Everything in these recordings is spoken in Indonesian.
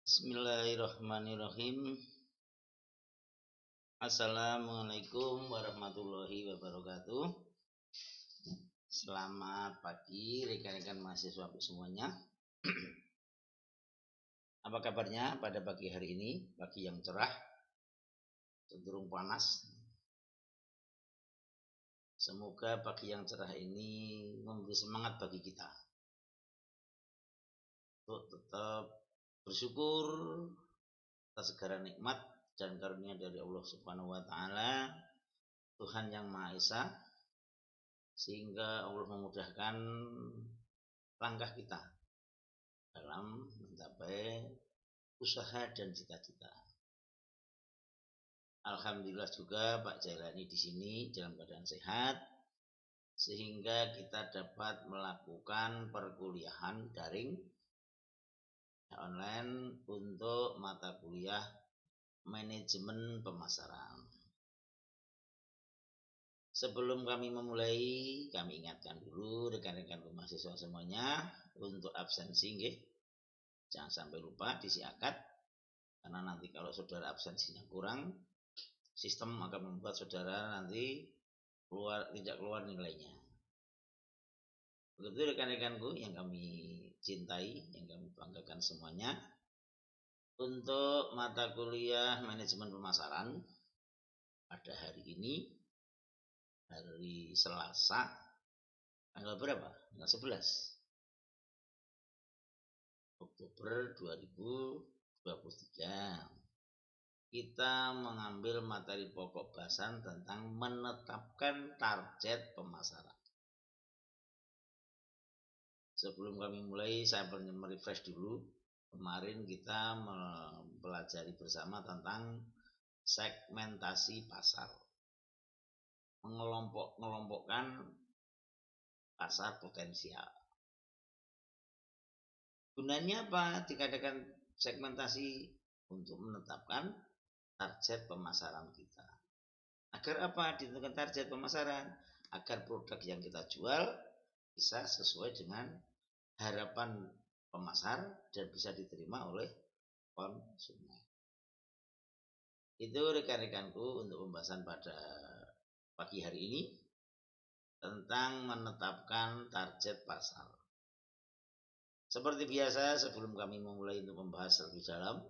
Bismillahirrahmanirrahim. Assalamualaikum warahmatullahi wabarakatuh. Selamat pagi rekan-rekan mahasiswa semuanya. Apa kabarnya pada pagi hari ini? Pagi yang cerah, cenderung panas. Semoga pagi yang cerah ini memberi semangat bagi kita untuk tetap bersyukur atas segala nikmat dan karunia dari Allah Subhanahu wa taala, Tuhan yang Maha Esa, sehingga Allah memudahkan langkah kita dalam mencapai usaha dan cita-cita. Alhamdulillah juga Pak Jailani di sini dalam keadaan sehat, sehingga kita dapat melakukan perkuliahan daring online untuk mata kuliah manajemen pemasaran. Sebelum kami memulai, kami ingatkan dulu rekan-rekan mahasiswa semuanya untuk absensi, nggih. Jangan sampai lupa diisi akad, karena nanti kalau saudara absensinya kurang, sistem akan membuat saudara nanti tidak keluar nilainya. Begitu rekan-rekanku yang kami cintai, yang kami banggakan semuanya. Untuk mata kuliah manajemen pemasaran pada hari ini, hari Selasa, tanggal berapa? Tanggal 11 Oktober 2023. Kita mengambil materi pokok bahasan tentang menetapkan target pemasaran. Sebelum kami mulai, saya perlu merefresh dulu. Kemarin kita mempelajari bersama tentang segmentasi pasar, mengelompokkan pasar potensial. Gunanya apa dikatakan segmentasi? Untuk menetapkan target pemasaran kita. Agar apa ditentukan target pemasaran? Agar produk yang kita jual bisa sesuai dengan harapan pemasar dan bisa diterima oleh konsumen. Itu rekan-rekanku untuk pembahasan pada pagi hari ini tentang menetapkan target pasar. Seperti biasa, sebelum kami memulai untuk membahas lebih dalam,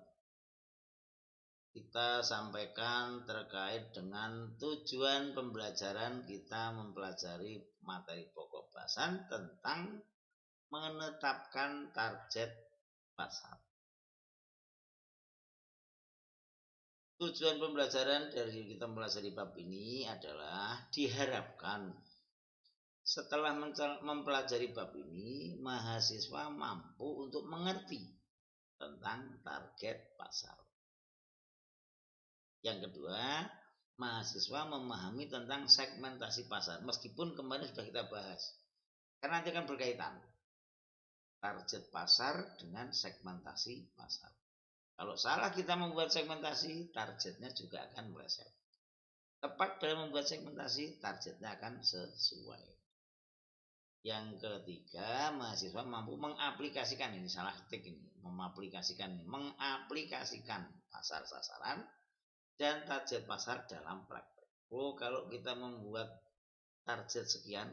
kita sampaikan terkait dengan tujuan pembelajaran kita mempelajari materi pokok bahasan tentang menetapkan target pasar. Tujuan pembelajaran dari kita mempelajari bab ini adalah diharapkan setelah mempelajari bab ini, mahasiswa mampu untuk mengerti tentang target pasar. Yang kedua, mahasiswa memahami tentang segmentasi pasar. Meskipun kemarin sudah kita bahas, karena nanti akan berkaitan target pasar dengan segmentasi pasar. Kalau salah kita membuat segmentasi, targetnya juga akan meleset. Tepat dalam membuat segmentasi, targetnya akan sesuai. Yang ketiga, mahasiswa mampu mengaplikasikan, ini salah ketik ini, mengaplikasikan pasar sasaran dan target pasar dalam praktek. Kalau kita membuat target sekian,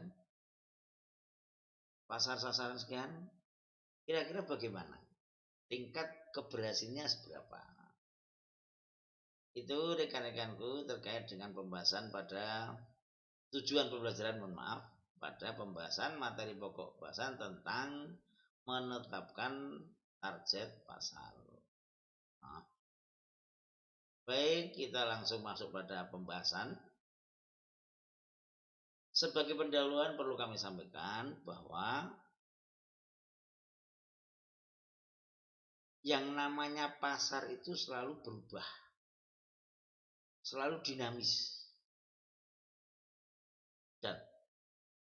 pasar sasaran sekian, kira-kira bagaimana? Tingkat keberhasilannya seberapa? Itu rekan-rekanku terkait dengan pembahasan pada tujuan pembelajaran, pada pembahasan materi pokok bahasan tentang menetapkan target pasar. Baik, kita langsung masuk pada pembahasan. Sebagai pendahuluan perlu kami sampaikan bahwa yang namanya pasar itu selalu berubah, selalu dinamis. Dan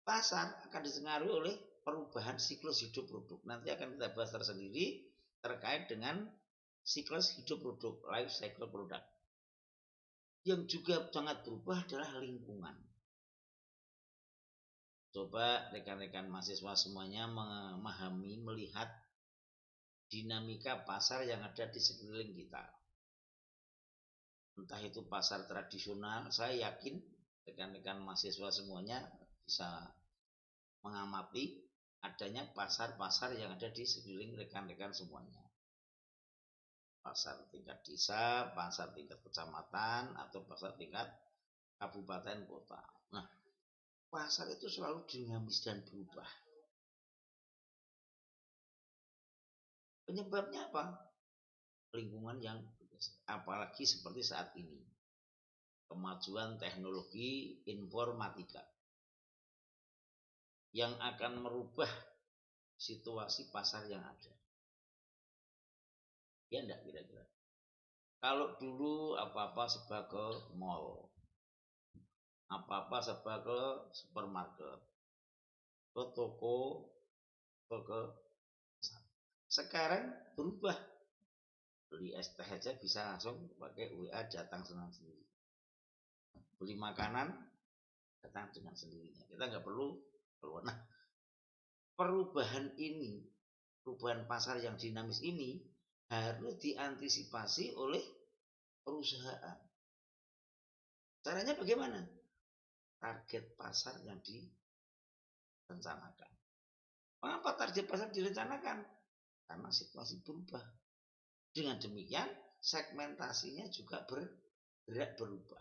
pasar akan dipengaruhi oleh perubahan siklus hidup produk. Nanti akan kita bahas tersendiri terkait dengan siklus hidup produk, life cycle produk. Yang juga sangat berubah adalah lingkungan. Coba rekan-rekan mahasiswa semuanya memahami, melihat dinamika pasar yang ada di sekeliling kita. Entah itu pasar tradisional, saya yakin rekan-rekan mahasiswa semuanya bisa mengamati adanya pasar-pasar yang ada di sekeliling rekan-rekan semuanya. Pasar tingkat desa, pasar tingkat kecamatan, atau pasar tingkat kabupaten kota. Nah, pasar itu selalu dinamis dan berubah. Penyebabnya apa? Lingkungan yang apalagi seperti saat ini. Kemajuan teknologi informatika yang akan merubah situasi pasar yang ada. Ya enggak kira-kira. Kalau dulu apa-apa serba ke mall, apa-apa serba ke supermarket, ke toko, ke sekarang berubah. Beli es teh aja bisa langsung pakai WA datang sendiri. Beli makanan datang dengan sendirinya. Kita nggak perlu keluar. Nah, perubahan ini, perubahan pasar yang dinamis ini harus diantisipasi oleh perusahaan. Caranya bagaimana? Target pasar yang direncanakan. Mengapa target pasar direncanakan? Karena situasi berubah. Dengan demikian, segmentasinya juga bergerak berubah.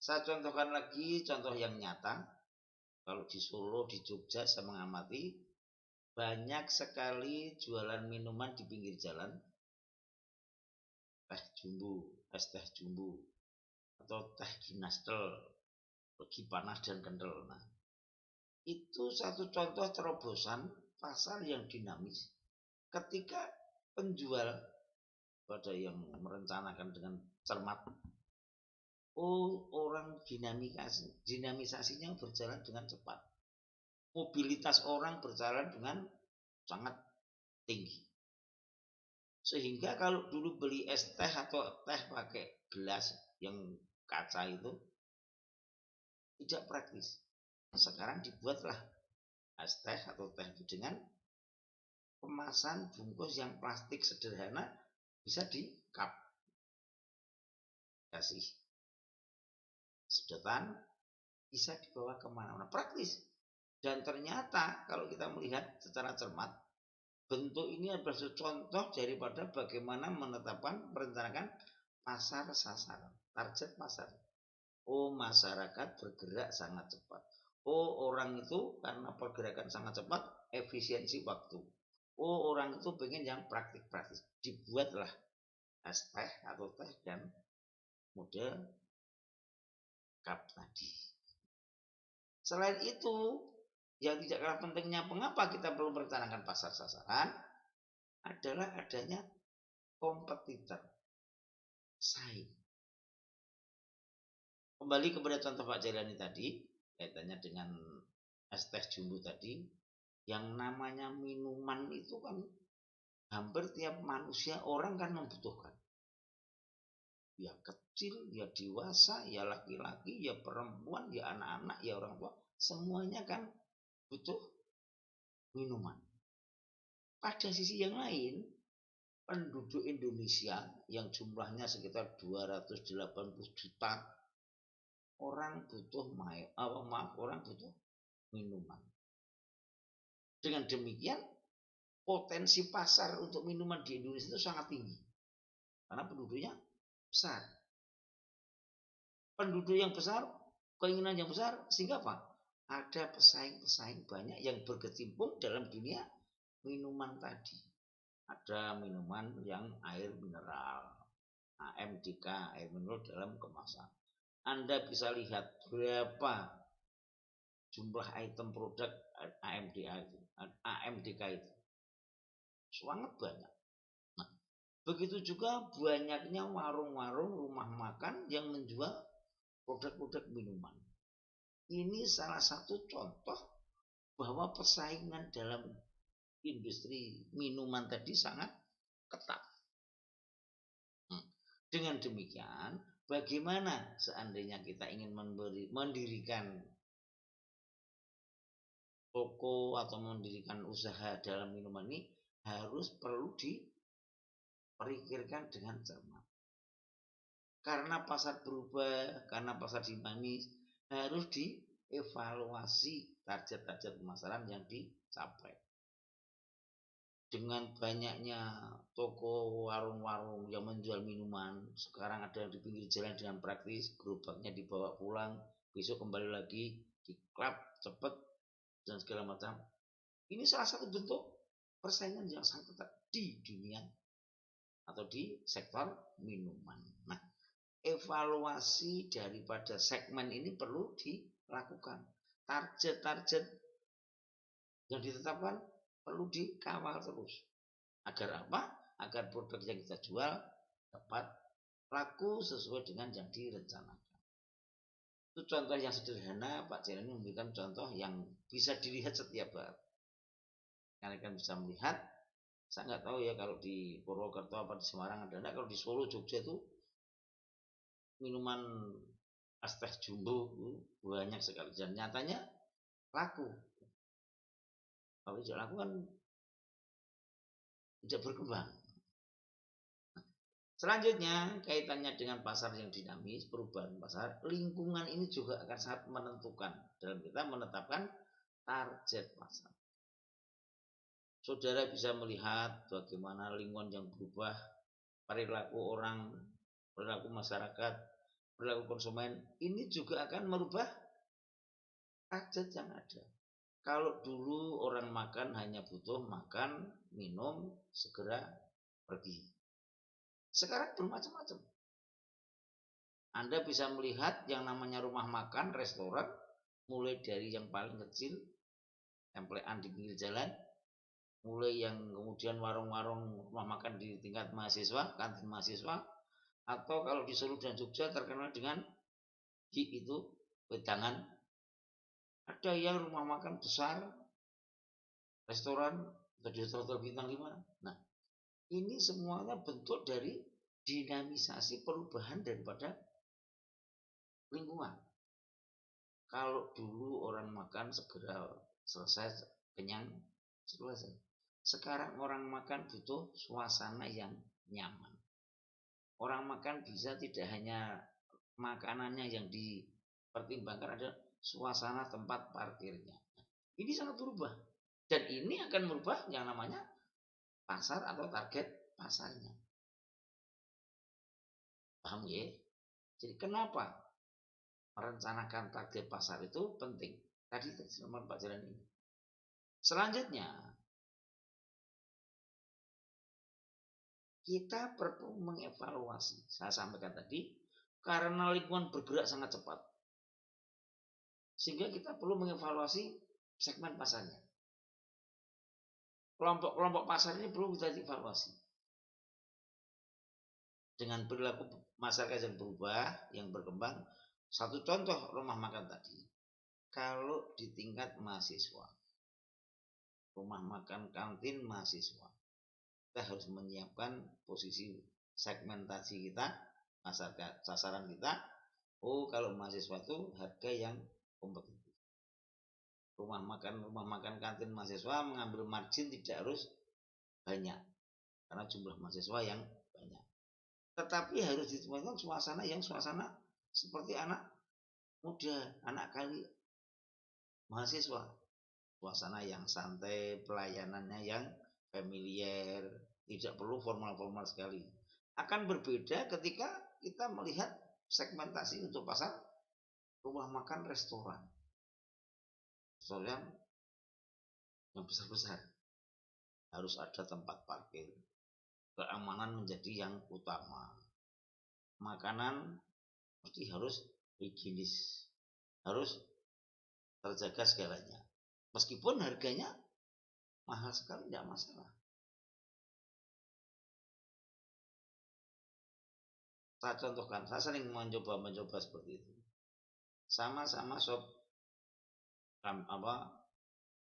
Saya contohkan lagi contoh yang nyata. Kalau di Solo, di Jogja saya mengamati banyak sekali jualan minuman di pinggir jalan. Teh jumbo, es teh jumbo, atau teh ginastel, lagi panas dan kental. Nah, itu satu contoh terobosan pasar yang dinamis. Ketika penjual pada yang merencanakan dengan cermat, orang dinamisasinya berjalan dengan cepat. Mobilitas orang berjalan dengan sangat tinggi. Sehingga kalau dulu beli es teh atau teh pakai gelas yang kaca itu tidak praktis. Sekarang dibuatlah es teh atau teh itu dengan kemasan bungkus yang plastik sederhana, bisa di cup. Kasih sedotan, bisa dibawa kemana-mana, praktis. Dan ternyata kalau kita melihat secara cermat, bentuk ini adalah contoh daripada bagaimana menetapkan, merencanakan pasar sasaran, target pasar. Masyarakat bergerak sangat cepat. Orang itu karena pergerakan sangat cepat, efisiensi waktu. Orang itu pengen yang praktis. Dibuatlah es teh atau teh dan model cup tadi. Selain itu, yang tidak kalah pentingnya mengapa kita perlu merencanakan pasar sasaran adalah adanya kompetitor, saing. Kembali kepada contoh Pak Jailani tadi, kaitannya dengan es teh jumbo tadi, yang namanya minuman itu kan hampir tiap manusia orang kan membutuhkan. Ya kecil, ya dewasa, ya laki-laki, ya perempuan, ya anak-anak, ya orang tua, semuanya kan butuh minuman. Pada sisi yang lain, penduduk Indonesia yang jumlahnya sekitar 280 juta orang butuh orang butuh minuman. Dengan demikian, potensi pasar untuk minuman di Indonesia itu sangat tinggi. Karena penduduknya besar. Penduduk yang besar, keinginan yang besar, sehingga apa? Ada pesaing-pesaing banyak yang berkecimpung dalam dunia minuman tadi. Ada minuman yang air mineral, AMDK, air mineral dalam kemasan. Anda bisa lihat berapa jumlah item produk AMDK itu. Sangat banyak. Nah, begitu juga banyaknya warung-warung, rumah makan yang menjual produk-produk minuman. Ini salah satu contoh bahwa persaingan dalam industri minuman tadi sangat ketat. Dengan demikian, bagaimana seandainya kita ingin mendirikan toko atau mendirikan usaha dalam minuman ini, perlu dipikirkan dengan cermat. Karena pasar berubah, karena pasar dinamis, harus dievaluasi target-target pemasaran yang dicapai. Dengan banyaknya toko warung-warung yang menjual minuman, sekarang ada yang di pinggir jalan dengan praktis, gerobaknya dibawa pulang, besok kembali lagi di klub cepet dan segala macam. Ini salah satu bentuk persaingan yang sangat ketat di dunia atau di sektor minuman. Nah, evaluasi daripada segmen ini perlu dilakukan. Target-target yang ditetapkan perlu dikawal terus. Agar apa? Agar produk yang kita jual dapat laku sesuai dengan yang direncanakan. Itu contoh yang sederhana, Pak Jalan memberikan contoh yang bisa dilihat setiap hari. Kalian bisa melihat, saya nggak tahu ya kalau di Purwokerto apa di Semarang ada enggak, kalau di Solo, Jogja itu minuman es teh jumbo banyak sekali dan nyatanya laku. Kalau tidak laku kan tidak berkembang. Selanjutnya kaitannya dengan pasar yang dinamis, perubahan pasar, lingkungan ini juga akan sangat menentukan dalam kita menetapkan target pasar. Saudara bisa melihat bagaimana lingkungan yang berubah, perilaku orang, perilaku masyarakat, perilaku konsumen, ini juga akan merubah target yang ada. Kalau dulu orang makan hanya butuh makan, minum, segera pergi. Sekarang bermacam-macam. Anda bisa melihat yang namanya rumah makan, restoran, mulai dari yang paling kecil, templean di pinggir jalan, mulai yang kemudian warung-warung rumah makan di tingkat mahasiswa, kantin mahasiswa, atau kalau di Solo dan Jogja terkenal dengan itu wedangan. Ada yang rumah makan besar, restoran, atau di hotel bintang 5. Nah, ini semuanya bentuk dari dinamisasi perubahan daripada lingkungan. Kalau dulu orang makan segera selesai, kenyang, selesai. Sekarang orang makan butuh suasana yang nyaman. Orang makan bisa tidak hanya makanannya yang dipertimbangkan, ada suasana tempat parkirnya. Ini sangat berubah. Dan ini akan merubah yang namanya pasar atau target pasarnya. Paham ya? Jadi kenapa merencanakan target pasar itu penting? Tadi teman Pak Jalan ini. Selanjutnya, kita perlu mengevaluasi. Saya sampaikan tadi, karena lingkungan bergerak sangat cepat. Sehingga kita perlu mengevaluasi segmen pasarnya. Kelompok-kelompok pasar ini perlu kita evaluasi. Dengan perilaku masyarakat yang berubah, yang berkembang. Satu contoh rumah makan tadi. Kalau di tingkat mahasiswa, rumah makan kantin mahasiswa, kita harus menyiapkan posisi segmentasi kita, masyarakat sasaran kita. Oh, kalau mahasiswa itu harga yang kompetitif. Rumah makan kantin mahasiswa mengambil margin tidak harus banyak karena jumlah mahasiswa yang banyak. Tetapi harus ditemukan suasana seperti anak muda, anak kali mahasiswa. Suasana yang santai, pelayanannya yang familiar, tidak perlu formal-formal sekali. Akan berbeda ketika kita melihat segmentasi untuk pasar rumah makan restoran. Restoran yang besar-besar harus ada tempat parkir. Keamanan menjadi yang utama. Makanan pasti harus higienis, harus terjaga segalanya. Meskipun harganya mahal sekali, tidak masalah. Saya contohkan, saya sering mencoba seperti itu. Sama-sama sop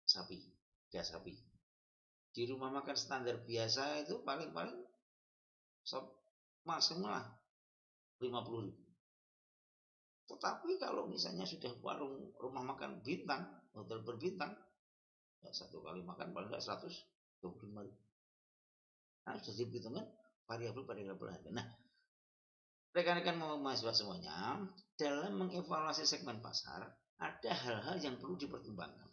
sapi, sapi. Di rumah makan standar biasa itu paling-paling sop maksimal 50.000. Tetapi kalau misalnya sudah warung rumah makan bintang, hotel berbintang, ya satu kali makan paling enggak 125.000. Nah, sudah diperhitungkan variabel harga. Nah, rekan-rekan mahasiswa semuanya, dalam mengevaluasi segmen pasar, ada hal-hal yang perlu dipertimbangkan.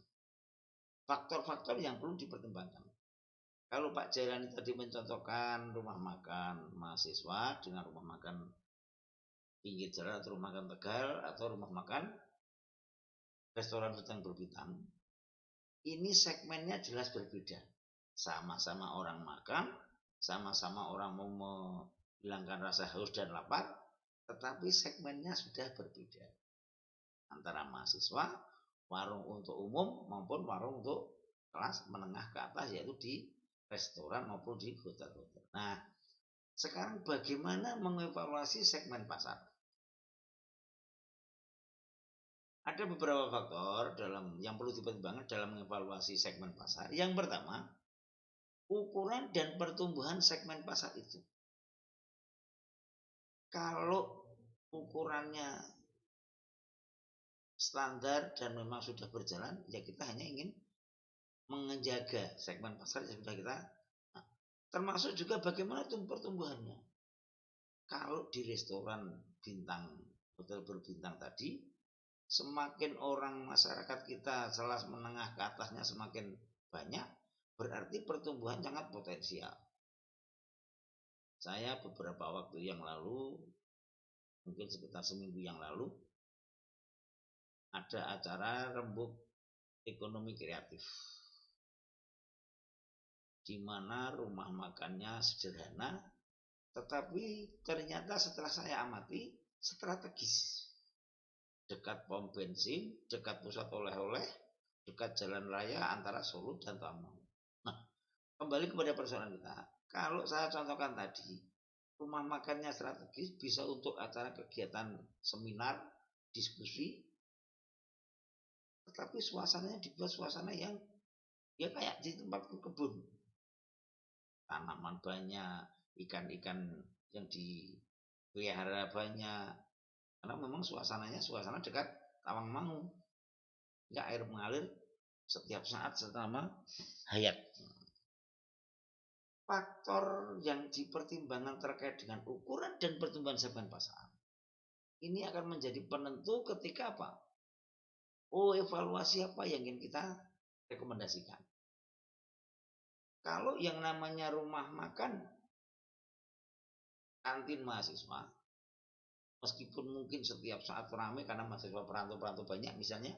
Faktor-faktor yang perlu dipertimbangkan. Kalau Pak Jailani tadi mencontohkan rumah makan mahasiswa dengan rumah makan pinggir jalan atau rumah makan Tegal atau rumah makan restoran sedang berbintang, ini segmennya jelas berbeda. Sama-sama orang makan, sama-sama orang mau menghilangkan rasa haus dan lapar, tetapi segmennya sudah berbeda. Antara mahasiswa, warung untuk umum maupun warung untuk kelas menengah ke atas, yaitu di restoran maupun di hotel-hotel. Nah, sekarang bagaimana mengevaluasi segmen pasar? Ada beberapa faktor yang perlu dipertimbangkan dalam mengevaluasi segmen pasar. Yang pertama, ukuran dan pertumbuhan segmen pasar itu. Kalau ukurannya standar dan memang sudah berjalan, ya kita hanya ingin menjaga segmen pasar yang sudah kita. Nah, termasuk juga bagaimana pertumbuhannya. Kalau di restoran bintang, hotel berbintang tadi, semakin orang masyarakat kita kelas menengah ke atasnya semakin banyak, berarti pertumbuhan sangat potensial. Saya beberapa waktu yang lalu, mungkin sekitar seminggu yang lalu, ada acara rembuk ekonomi kreatif, di mana rumah makannya sederhana, tetapi ternyata setelah saya amati strategis. Dekat pom bensin, dekat pusat oleh-oleh, dekat jalan raya antara Solo dan Tamang. Nah, kembali kepada persoalan kita. Kalau saya contohkan tadi, rumah makannya strategis, bisa untuk acara kegiatan seminar, diskusi, tetapi suasananya dibuat suasana yang ya kayak di tempat kebun. Tanaman banyak, ikan-ikan yang dipelihara banyak, karena memang suasananya suasana dekat Tawangmangu, nggak air mengalir setiap saat selama hayat. Faktor yang dipertimbangkan terkait dengan ukuran dan pertumbuhan segmen pasar ini akan menjadi penentu ketika apa? Evaluasi apa yang ingin kita rekomendasikan. Kalau yang namanya rumah makan kantin mahasiswa, meskipun mungkin setiap saat ramai karena mahasiswa perantau-perantau banyak misalnya,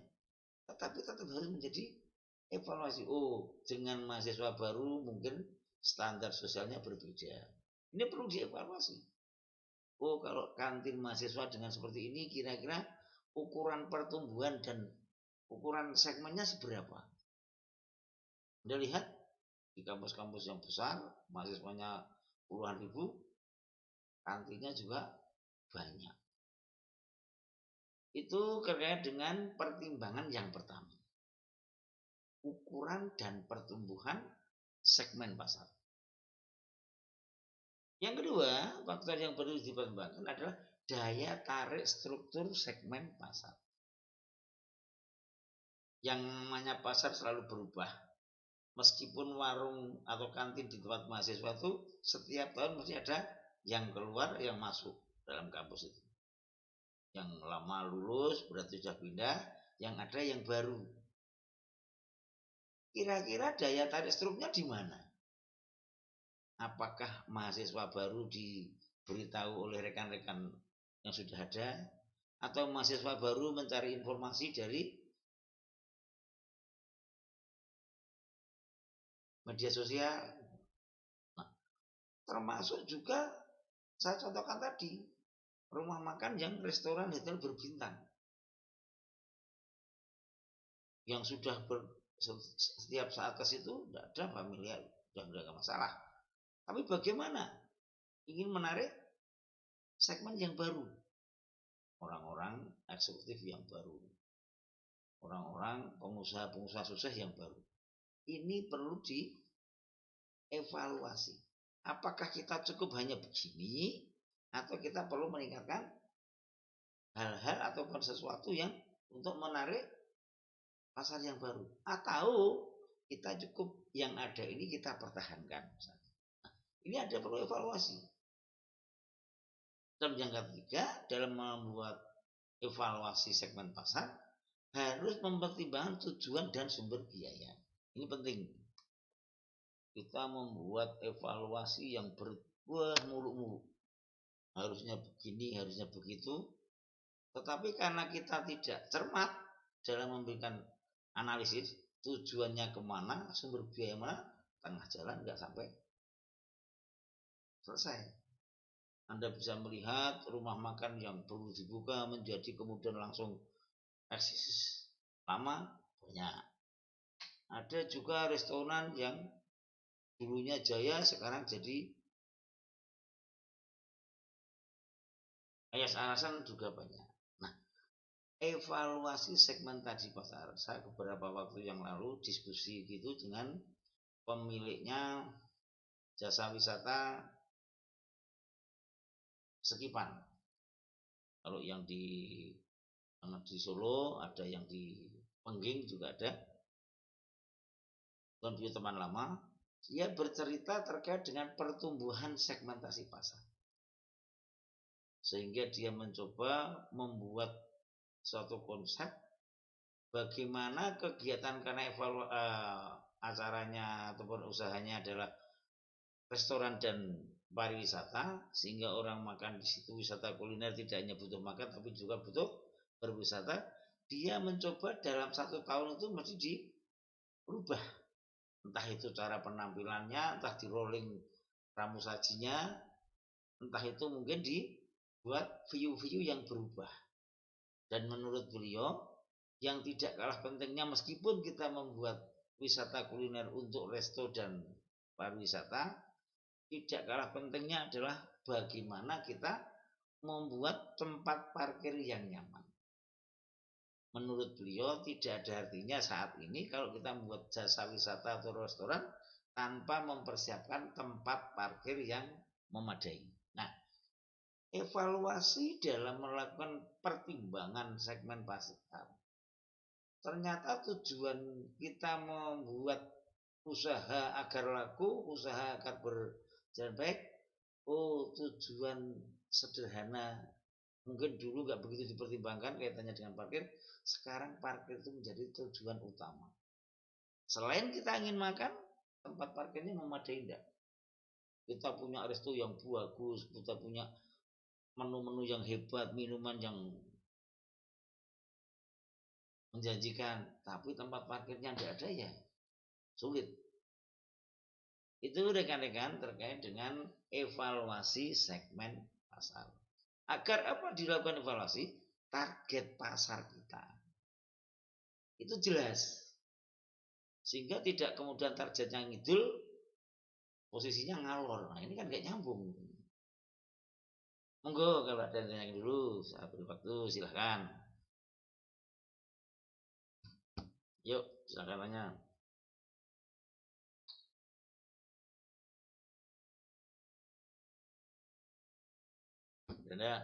tetapi tetap harus menjadi evaluasi. Dengan mahasiswa baru mungkin standar sosialnya berbeda. Ini perlu dievaluasi. Kalau kantin mahasiswa dengan seperti ini kira-kira ukuran pertumbuhan dan ukuran segmennya seberapa? Anda lihat di kampus-kampus yang besar, mahasiswanya puluhan ribu, kantinnya juga banyak. Itu terkait dengan pertimbangan yang pertama. Ukuran dan pertumbuhan segmen pasar. Yang kedua, faktor yang perlu dipertimbangkan adalah daya tarik struktur segmen pasar. Yang namanya pasar selalu berubah. Meskipun warung atau kantin di tempat mahasiswa itu setiap tahun mesti ada yang keluar, yang masuk dalam kampus itu. Yang lama lulus berarti sudah pindah, yang ada yang baru. Kira-kira daya tarik strukturnya di mana? Apakah mahasiswa baru diberitahu oleh rekan-rekan yang sudah ada, atau mahasiswa baru mencari informasi dari media sosial? Nah, termasuk juga saya contohkan tadi, rumah makan yang restoran hotel berbintang yang sudah setiap saat ke situ tidak ada familiar, sudah tidak masalah. Tapi bagaimana ingin menarik segmen yang baru, orang-orang eksekutif yang baru, orang-orang pengusaha-pengusaha sukses yang baru. Ini perlu dievaluasi. Apakah kita cukup hanya begini, atau kita perlu meningkatkan hal-hal ataupun sesuatu yang untuk menarik pasar yang baru, atau kita cukup yang ada ini kita pertahankan. Ini ada perlu evaluasi. Dan yang ketiga, dalam membuat evaluasi segmen pasar harus mempertimbangkan tujuan dan sumber biaya. Ini penting. Kita membuat evaluasi yang muluk-muluk. Harusnya begini, harusnya begitu. Tetapi karena kita tidak cermat dalam memberikan analisis tujuannya kemana, sumber biaya mana, tengah jalan nggak sampai selesai. Anda bisa melihat rumah makan yang perlu dibuka menjadi kemudian langsung eksis lama banyak. Ada juga restoran yang dulunya jaya sekarang jadi ayas-arasan juga banyak. Nah, evaluasi segmentasi pasar, saya beberapa waktu yang lalu diskusi gitu dengan pemiliknya jasa wisata Sekipan. Kalau yang di Solo ada, yang di Pengging juga ada. Dan teman lama, dia bercerita terkait dengan pertumbuhan segmentasi pasar. Sehingga dia mencoba membuat suatu konsep bagaimana kegiatan, karena acaranya ataupun usahanya adalah restoran dan pariwisata, sehingga orang makan di situ wisata kuliner tidak hanya butuh makan tapi juga butuh berwisata. Dia mencoba dalam 1 tahun itu mesti dirubah, entah itu cara penampilannya, entah di rolling ramu sajinya, entah itu mungkin dibuat view-view yang berubah. Dan menurut beliau, yang tidak kalah pentingnya meskipun kita membuat wisata kuliner untuk resto dan pariwisata, tidak kalah pentingnya adalah bagaimana kita membuat tempat parkir yang nyaman. Menurut beliau tidak ada artinya saat ini kalau kita membuat jasa wisata atau restoran tanpa mempersiapkan tempat parkir yang memadai. Nah, evaluasi dalam melakukan pertimbangan segmen pasar, ternyata tujuan kita membuat usaha agar laku, usaha agar berjalan baik, tujuan sederhana. Mungkin dulu nggak begitu dipertimbangkan kaitannya dengan parkir. Sekarang parkir itu menjadi tujuan utama. Selain kita ingin makan, tempat parkirnya memadai enggak? Kita punya resto yang bagus, kita punya menu-menu yang hebat, minuman yang menjanjikan, tapi tempat parkirnya tidak ada, ya sulit. Itu rekan-rekan terkait dengan evaluasi segmen pasar. Agar apa dilakukan evaluasi? Target pasar kita itu jelas, sehingga tidak kemudian targetnya ngidul, posisinya ngalor. Nah, ini kan gak nyambung. Monggo kalau ada yang dulu, saya beri waktu, silahkan. Yuk, silahkan tanya. Ada?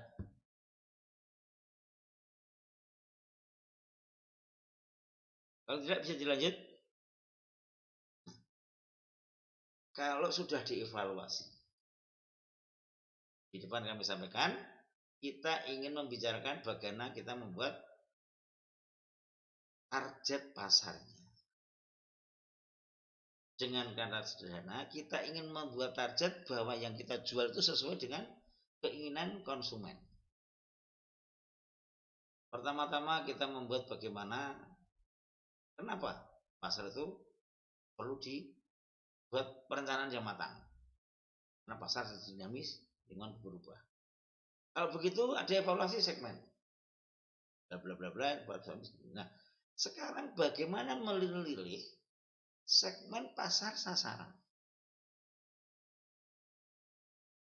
Kalau tidak bisa dilanjut. Kalau sudah dievaluasi, di depan kami sampaikan, kita ingin membicarakan bagaimana kita membuat target pasarnya. Dengan kata sederhana, kita ingin membuat target bahwa yang kita jual itu sesuai dengan keinginan konsumen. Pertama-tama kita membuat bagaimana, kenapa pasar itu perlu dibuat perencanaan yang matang. Karena pasar dinamis dengan berubah. Kalau begitu ada evaluasi segmen. Bla bla bla bla. Nah, sekarang bagaimana melilih segmen pasar sasaran?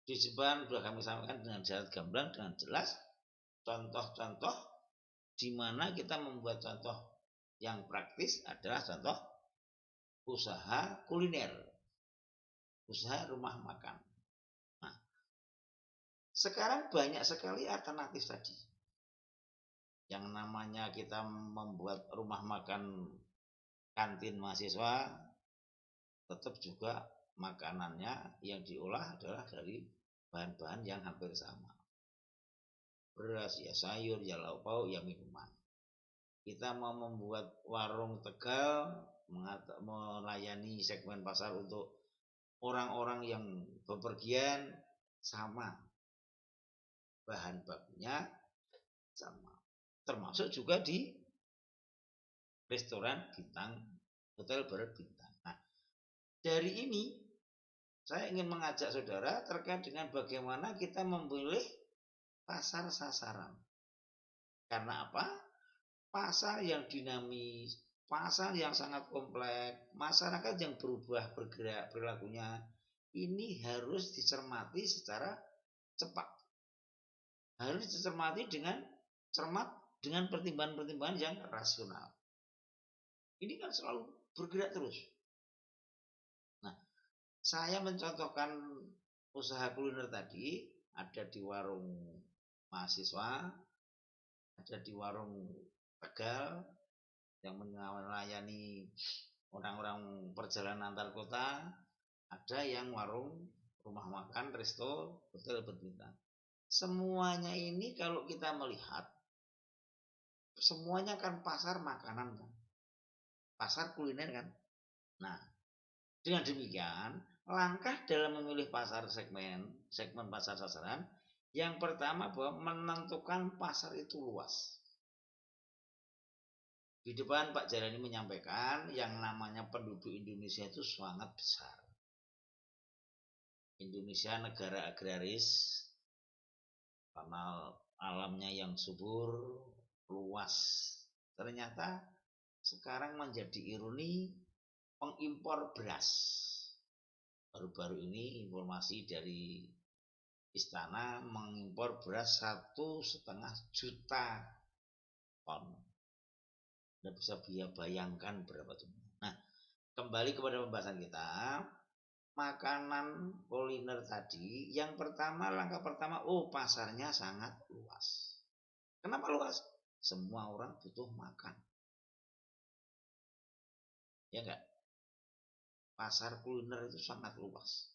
Di depan sudah kami sampaikan dengan jalan gamblang, dengan jelas contoh-contoh di mana kita membuat contoh yang praktis adalah contoh usaha kuliner, usaha rumah makan. Nah, sekarang banyak sekali alternatif tadi. Yang namanya kita membuat rumah makan kantin mahasiswa, tetap juga makanannya yang diolah adalah dari bahan-bahan yang hampir sama. Beras, ya sayur, ya lauk pauk, ya minuman. Kita mau membuat warung Tegal melayani segmen pasar untuk orang-orang yang bepergian, sama. Bahan bakunya sama. Termasuk juga di restoran bintang, hotel berbintang. Nah, dari ini saya ingin mengajak saudara terkait dengan bagaimana kita memilih pasar sasaran. Karena apa? Pasar yang dinamis, pasar yang sangat kompleks, masyarakat yang berubah bergerak perilakunya, ini harus dicermati secara cepat. Harus dicermati dengan cermat, dengan pertimbangan-pertimbangan yang rasional. Ini kan selalu bergerak terus. Nah, saya mencontohkan usaha kuliner tadi, ada di warung mahasiswa, ada di warung Tegal yang melayani orang-orang perjalanan antar kota, ada yang warung rumah makan, resto, hotel berbintang. Semuanya ini kalau kita melihat, semuanya kan pasar makanan kan, pasar kuliner kan. Nah, dengan demikian langkah dalam memilih pasar segmen pasar sasaran, yang pertama bahwa menentukan pasar itu luas. Di depan Pak Jalani menyampaikan yang namanya penduduk Indonesia itu sangat besar. Indonesia negara agraris, karena alamnya yang subur, luas. Ternyata sekarang menjadi ironi pengimpor beras. Baru-baru ini informasi dari Istana mengimpor beras 1,5 juta ton. Anda bisa bayangkan berapa itu. Nah, kembali kepada pembahasan kita, makanan kuliner tadi, yang pertama, langkah pertama, pasarnya sangat luas. Kenapa luas? Semua orang butuh makan. Ya enggak? Pasar kuliner itu sangat luas.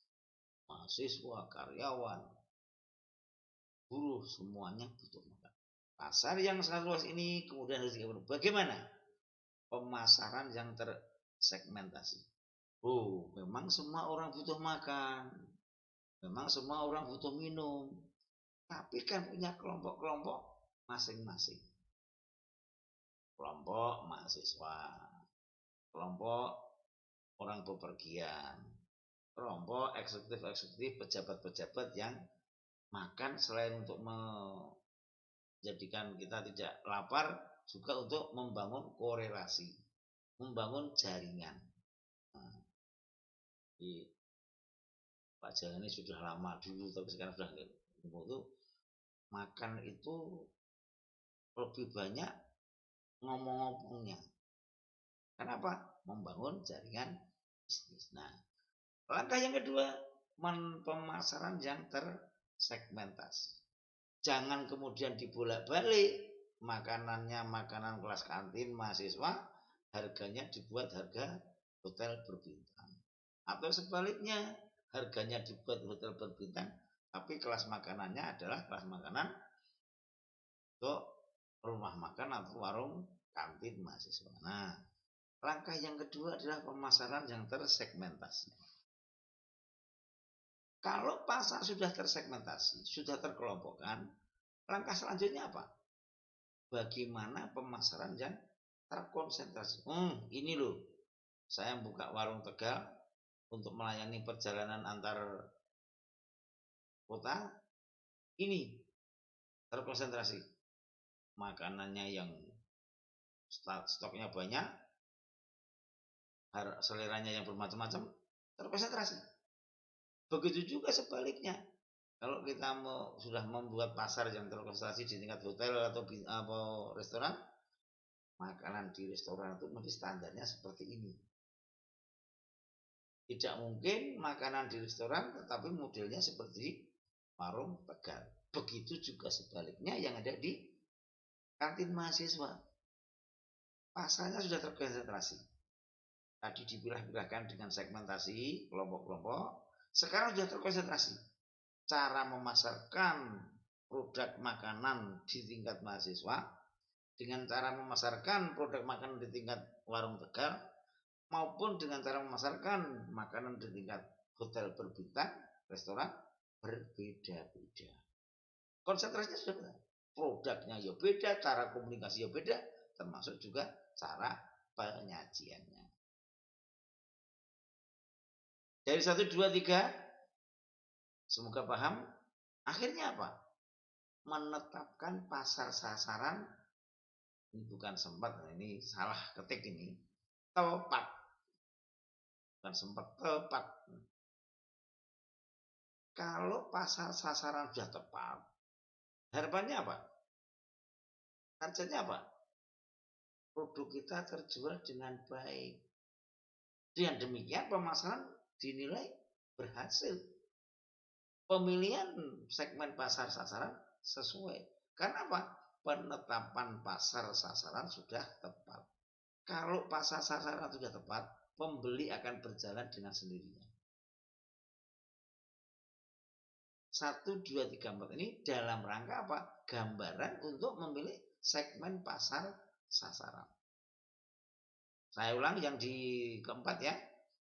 Mahasiswa, karyawan, buruh, semuanya butuh makan. Pasar yang sangat luas ini kemudian harus dikembangkan. Bagaimana pemasaran yang tersegmentasi? Memang semua orang butuh makan, memang semua orang butuh minum, tapi kan punya kelompok-kelompok masing-masing. Kelompok mahasiswa, kelompok orang bepergian, kelompok eksekutif pejabat-pejabat yang makan selain untuk menjadikan kita tidak lapar, juga untuk membangun korelasi, membangun jaringan. Di Pak Jalani sudah lama dulu, tapi sekarang sudah enggak. Itu makan itu lebih banyak ngomong-ngomongnya. Kenapa? Membangun jaringan bisnis. Nah, langkah yang kedua, pemasaran yang tersegmentasi. Jangan kemudian dibolak-balik, makanannya makanan kelas kantin mahasiswa, harganya dibuat harga hotel berbintang. Atau sebaliknya, harganya dibuat hotel berbintang, tapi kelas makanannya adalah kelas makanan untuk rumah makan atau warung kantin mahasiswa. Nah, langkah yang kedua adalah pemasaran yang tersegmentasi. Kalau pasar sudah tersegmentasi, sudah terkelompokkan, langkah selanjutnya apa? Bagaimana pemasaran yang terkonsentrasi? Ini loh, saya buka warung Tegal untuk melayani perjalanan antar kota. Ini terkonsentrasi. Makanannya yang stoknya banyak, seleranya yang bermacam-macam, terkonsentrasi. Begitu juga sebaliknya. Kalau kita sudah membuat pasar yang terkonsentrasi di tingkat hotel atau restoran, makanan di restoran itu mesti standarnya seperti ini. Tidak mungkin makanan di restoran tetapi modelnya seperti warung Tegal. Begitu juga sebaliknya yang ada di kantin mahasiswa. Pasarnya sudah terkonsentrasi. tadi dipilah-pilahkan dengan segmentasi kelompok-kelompok, sekarang sudah terkonsentrasi. Cara memasarkan produk makanan di tingkat mahasiswa dengan cara memasarkan produk makanan di tingkat warung Tegal maupun dengan cara memasarkan makanan di tingkat hotel berbintang, restoran berbeda-beda. Konsentrasinya sudah beda. Produknya ya beda, cara komunikasi ya beda, termasuk juga cara penyajiannya. Dari 1, 2, 3, semoga paham. Akhirnya apa? Menetapkan pasar sasaran. Ini bukan sempat, ini salah ketik ini. Tepat. Bukan sempat, tepat. Kalau pasar sasaran sudah tepat, harapannya apa? Targetnya apa? Produk kita terjual dengan baik. Dengan demikian pemasaran dinilai berhasil. Pemilihan segmen pasar sasaran sesuai. Karena apa? Penetapan pasar sasaran sudah tepat. Kalau pasar sasaran sudah tepat, pembeli akan berjalan dengan sendirinya. 1, 2, 3, 4 ini dalam rangka apa? Gambaran untuk memilih segmen pasar sasaran. Saya ulang yang di keempat ya.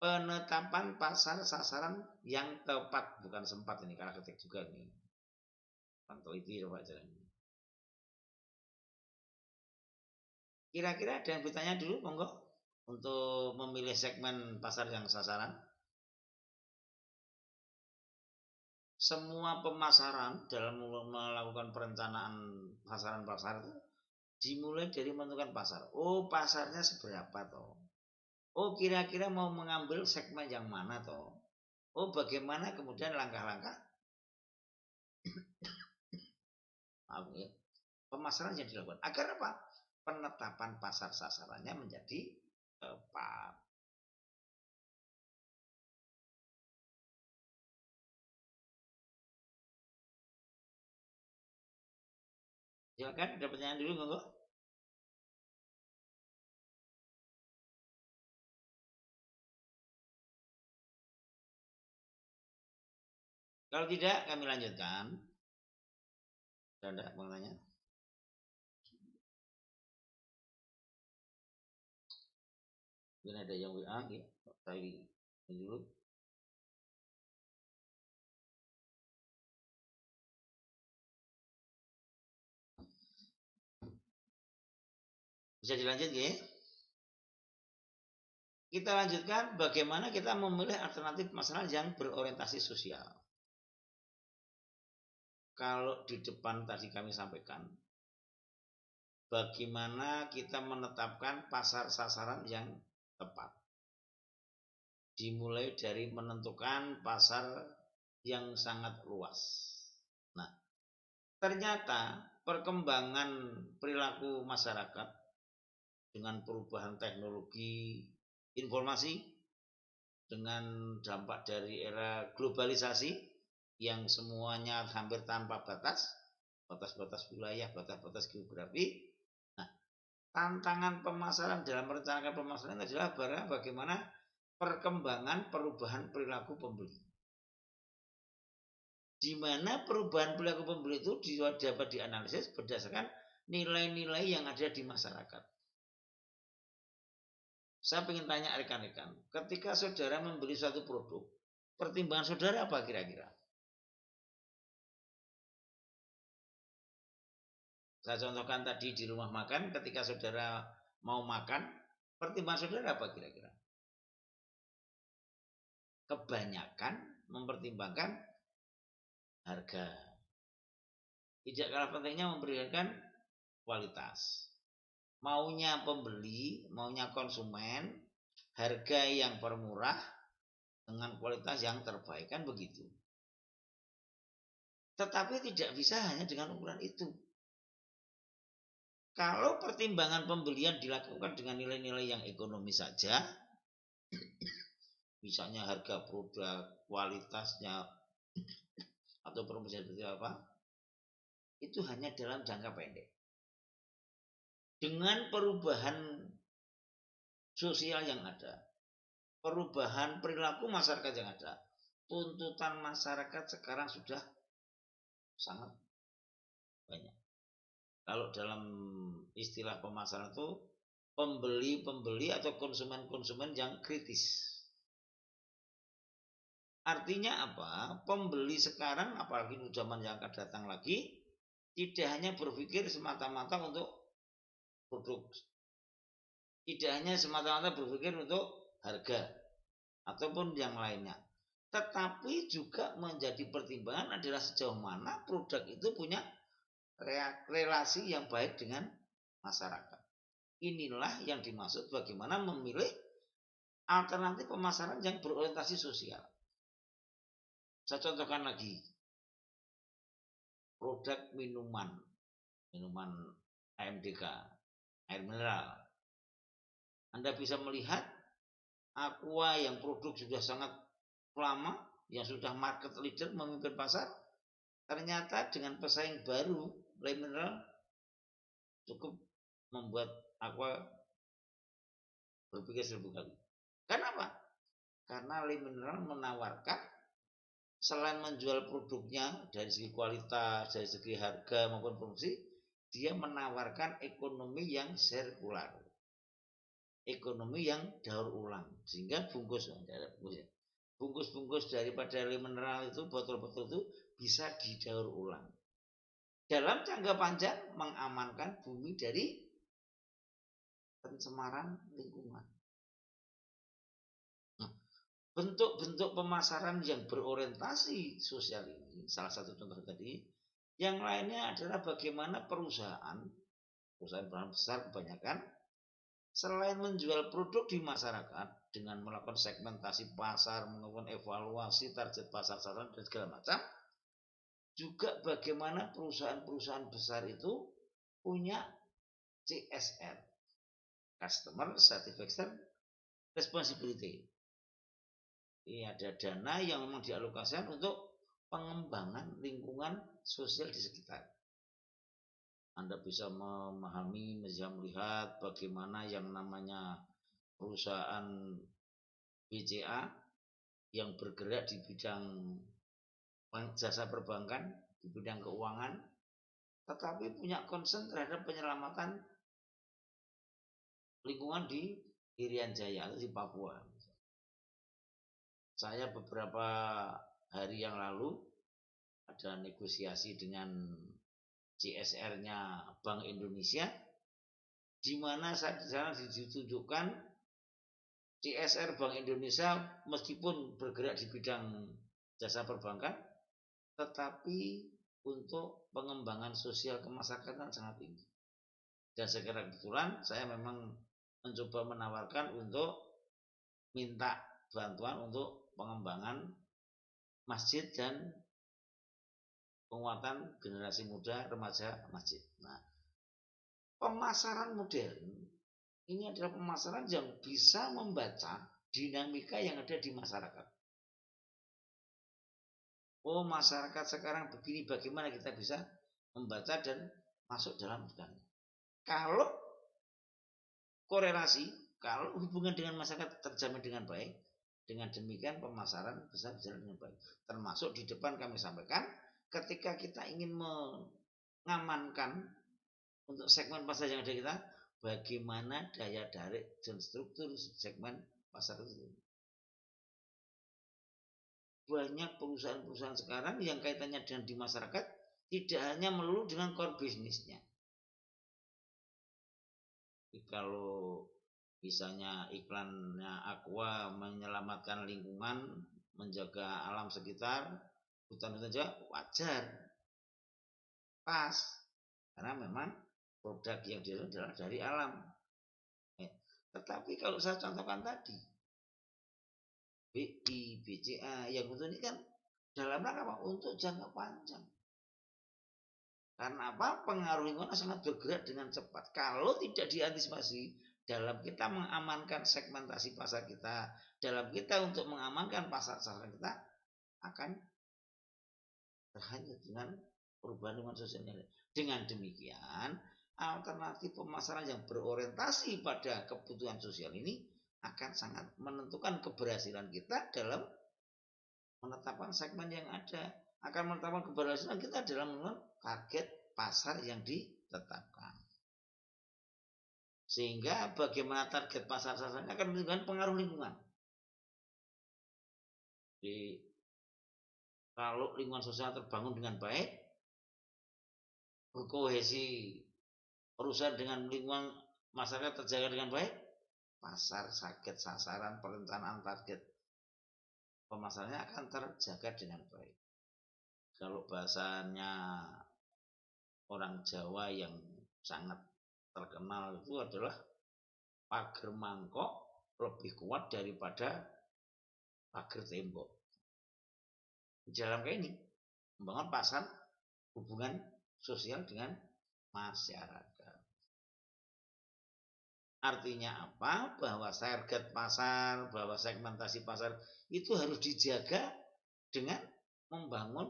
Penetapan pasar sasaran yang tepat, bukan sempat ini karena ketik juga nih. Pantau itu coba jalan. Kira-kira ada yang bertanya dulu, monggo, untuk memilih segmen pasar yang sasaran. Semua pemasaran dalam melakukan perencanaan sasaran pasar itu dimulai dari menentukan pasar. Oh, pasarnya seberapa toh? Oh, kira-kira mau mengambil segmen yang mana toh? Oh, bagaimana kemudian langkah-langkah pemasaran yang dilakukan agar apa? Penetapan pasar sasarannya menjadi tepat. Silakan, ada pertanyaan dulu, monggo. Kalau tidak, kami lanjutkan. Ada mau tanya? Mungkin ada yang WA, ya. Saya dulu. Bisa dilanjut ya? Kita lanjutkan bagaimana kita memilih alternatif pemasaran yang berorientasi sosial. Kalau di depan tadi kami sampaikan, bagaimana kita menetapkan pasar sasaran yang tepat. Dimulai dari menentukan pasar yang sangat luas. Nah, ternyata perkembangan perilaku masyarakat dengan perubahan teknologi informasi, dengan dampak dari era globalisasi yang semuanya hampir tanpa batas, batas-batas wilayah, batas-batas geografi. Nah, tantangan pemasaran dalam merencanakan pemasaran adalah bagaimana perkembangan perubahan perilaku pembeli. Di mana perubahan perilaku pembeli itu dapat dianalisis berdasarkan nilai-nilai yang ada di masyarakat. Saya ingin tanya rekan-rekan, ketika saudara membeli suatu produk, pertimbangan saudara apa kira-kira? Saya contohkan tadi di rumah makan, ketika saudara mau makan, pertimbangan saudara apa kira-kira? Kebanyakan mempertimbangkan harga. Tidak kalah pentingnya memperhatikan kualitas. Maunya pembeli, maunya konsumen, harga yang permurah dengan kualitas yang terbaik, kan begitu. Tetapi tidak bisa hanya dengan ukuran itu. Kalau pertimbangan pembelian dilakukan dengan nilai-nilai yang ekonomis saja, misalnya harga produk, kualitasnya, atau promosi seperti apa, itu hanya dalam jangka pendek. Dengan perubahan sosial yang ada, perubahan perilaku masyarakat yang ada. Tuntutan masyarakat sekarang sudah sangat banyak. Kalau dalam istilah pemasaran itu pembeli-pembeli atau konsumen-konsumen yang kritis. Artinya apa? Pembeli sekarang, apalagi zaman yang akan datang lagi, tidak hanya berpikir semata-mata untuk produk, tidak hanya semata-mata berpikir untuk harga ataupun yang lainnya, tetapi juga menjadi pertimbangan adalah sejauh mana produk itu punya relasi yang baik dengan masyarakat. Inilah yang dimaksud bagaimana memilih alternatif pemasaran yang berorientasi sosial. Saya contohkan lagi, produk minuman AMDK, air mineral. Anda bisa melihat Aqua yang produk sudah sangat lama, yang sudah market leader memimpin pasar, ternyata dengan pesaing baru mineral cukup membuat Aqua berpikir 1000 kali. Kenapa? Karena mineral menawarkan selain menjual produknya dari segi kualitas, dari segi harga maupun fungsi, dia menawarkan ekonomi yang sirkular, ekonomi yang daur ulang, sehingga bungkus daripada mineral itu, botol-botol itu bisa didaur ulang. Dalam jangka panjang mengamankan bumi dari pencemaran lingkungan. Bentuk-bentuk pemasaran yang berorientasi sosial ini salah satu contoh tadi. Yang lainnya adalah bagaimana perusahaan besar kebanyakan selain menjual produk di masyarakat dengan melakukan segmentasi pasar, melakukan evaluasi target pasar sasaran dan segala macam, juga bagaimana perusahaan-perusahaan besar itu punya CSR, Customer Satisfaction Responsibility. Ini ada dana yang memang dialokasikan untuk pengembangan lingkungan sosial di sekitar. Anda bisa memahami, bisa melihat bagaimana yang namanya perusahaan BCA yang bergerak di bidang jasa perbankan, di bidang keuangan, tetapi punya concern terhadap penyelamatan lingkungan di Irian Jaya atau di Papua. Saya beberapa hari yang lalu ada negosiasi dengan CSR-nya Bank Indonesia, di mana saat di sana ditunjukkan CSR Bank Indonesia meskipun bergerak di bidang jasa perbankan, tetapi untuk pengembangan sosial kemasyarakatan sangat tinggi. Dan sekarang kebetulan saya memang mencoba menawarkan untuk minta bantuan untuk pengembangan masjid dan penguatan generasi muda remaja masjid. Nah, pemasaran modern ini adalah pemasaran yang bisa membaca dinamika yang ada di masyarakat. Oh, masyarakat sekarang begini, bagaimana kita bisa membaca dan masuk dalam bukan. Kalau korelasi, kalau hubungan dengan masyarakat terjamin dengan baik, dengan demikian pemasaran bisa berjalan dengan baik. Termasuk di depan kami sampaikan, ketika kita ingin mengamankan untuk segmen pasar yang ada kita, bagaimana daya tarik dan struktur segmen pasar itu. Banyak perusahaan-perusahaan sekarang yang kaitannya dengan di masyarakat tidak hanya melulu dengan core bisnisnya. Kalau misalnya iklannya Aqua menyelamatkan lingkungan, menjaga alam sekitar, hutan-hutan juga wajar, pas, karena memang produk yang dia adalah dari alam. Tetapi kalau saya contohkan tadi, BI, BCA, yang untuk ini kan dalam rangka apa? Untuk jangka panjang. Karena apa? Pengaruh lingkungan sangat bergerak dengan cepat. Kalau tidak diantisipasi, dalam kita mengamankan segmentasi pasar kita, dalam kita untuk mengamankan pasar sasaran kita, akan terhanyut dengan perubahan lingkungan sosialnya. Dengan demikian, alternatif pemasaran yang berorientasi pada kebutuhan sosial ini akan sangat menentukan keberhasilan kita dalam menetapkan segmen yang ada, akan menetapkan keberhasilan kita dalam menentukan target pasar yang ditetapkan. Sehingga bagaimana target pasar sasarannya akan menentukan pengaruh lingkungan. Jadi kalau lingkungan sosial terbangun dengan baik, berkohesi perusahaan dengan lingkungan masyarakat terjaga dengan baik, pasar target sasaran perencanaan target pemasarannya akan terjaga dengan baik. Kalau bahasanya orang Jawa yang sangat terkenal itu adalah pagar mangkok lebih kuat daripada pagar tembok. Dalam kayak ini membangun pasar, hubungan sosial dengan masyarakat. Artinya apa? Bahwa target pasar, bahwa segmentasi pasar itu harus dijaga dengan membangun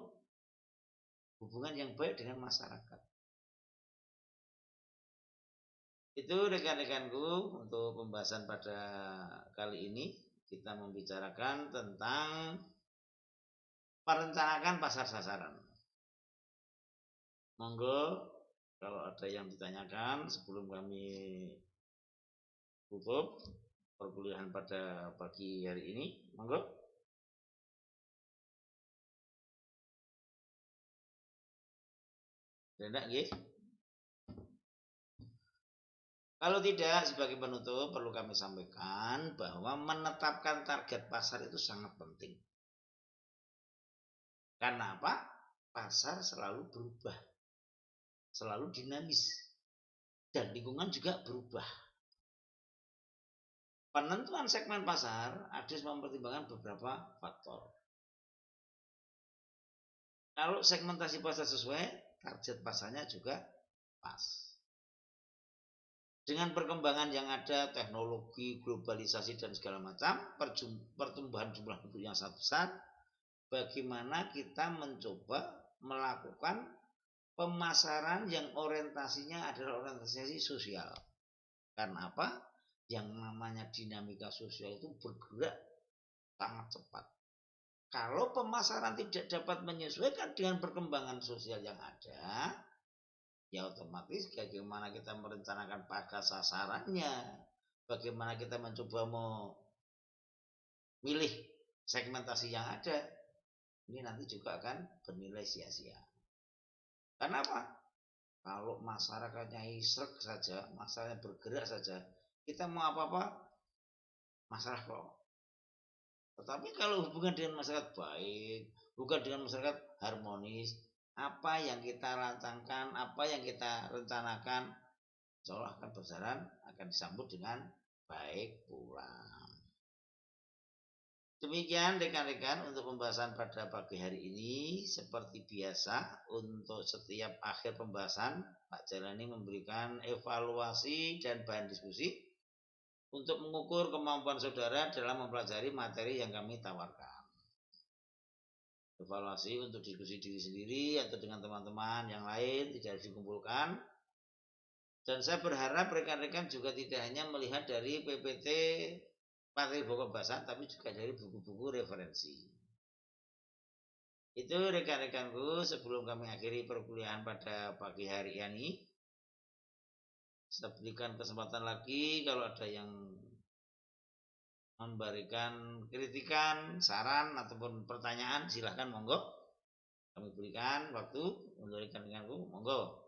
hubungan yang baik dengan masyarakat. Itu rekan-rekanku untuk pembahasan pada kali ini. Kita membicarakan tentang perencanaan pasar sasaran. Monggo kalau ada yang ditanyakan sebelum kami tutup perkuliahan pada pagi hari ini, monggo. Tidak nggih? Kalau tidak, sebagai penutup perlu kami sampaikan bahwa menetapkan target pasar itu sangat penting. Karena apa? Pasar selalu berubah, selalu dinamis, dan lingkungan juga berubah. Penentuan segmen pasar harus mempertimbangkan beberapa faktor. Kalau segmentasi pasar sesuai, target pasarnya juga pas. Dengan perkembangan yang ada, teknologi, globalisasi dan segala macam, pertumbuhan jumlah penduduk yang sangat besar, bagaimana kita mencoba melakukan pemasaran yang orientasinya adalah orientasi sosial. Karena apa? Yang namanya dinamika sosial itu bergerak sangat cepat. Kalau pemasaran tidak dapat menyesuaikan dengan perkembangan sosial yang ada, ya otomatis bagaimana kita merencanakan pasar sasarannya, bagaimana kita mencoba memilih segmentasi yang ada, ini nanti juga akan bernilai sia-sia. Kenapa? Kalau masyarakatnya isrek saja, masalahnya bergerak saja, kita mau apa-apa masalah kok. Tetapi kalau hubungan dengan masyarakat baik, hubungan dengan masyarakat harmonis, apa yang kita rancangkan, apa yang kita rencanakan, insya Allah akan berjalan, akan disambut dengan baik pula. Demikian rekan-rekan untuk pembahasan pada pagi hari ini. Seperti biasa untuk setiap akhir pembahasan, Pak Jalani memberikan evaluasi dan bahan diskusi untuk mengukur kemampuan saudara dalam mempelajari materi yang kami tawarkan. Evaluasi untuk diskusi diri sendiri atau dengan teman-teman yang lain tidak dikumpulkan. Dan saya berharap rekan-rekan juga tidak hanya melihat dari PPT materi pokok bahasa, tapi juga dari buku-buku referensi. Itu rekan-rekanku sebelum kami akhiri perkuliahan pada pagi hari ini. Saya berikan kesempatan lagi kalau ada yang memberikan kritikan, saran ataupun pertanyaan, silahkan monggo. Kami berikan waktu untuk rekan-rekanku, monggo.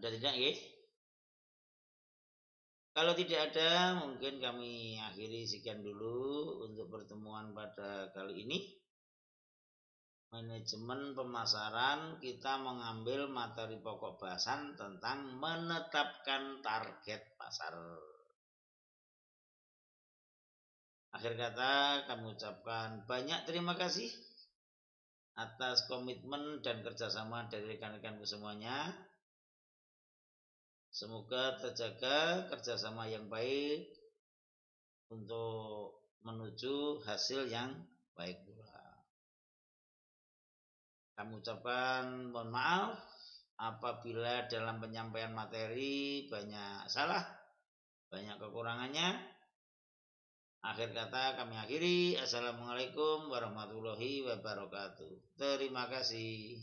Ada tidak ya? Kalau tidak ada, mungkin kami akhiri sekian dulu untuk pertemuan pada kali ini. Manajemen pemasaran, kita mengambil materi pokok bahasan tentang menetapkan target pasar. Akhir kata kami ucapkan banyak terima kasih atas komitmen dan kerjasama dari rekan-rekanku semuanya. Semoga terjaga kerjasama yang baik untuk menuju hasil yang baik pula. Kami ucapkan mohon maaf apabila dalam penyampaian materi banyak salah, banyak kekurangannya. Akhir kata kami akhiri. Assalamualaikum warahmatullahi wabarakatuh. Terima kasih.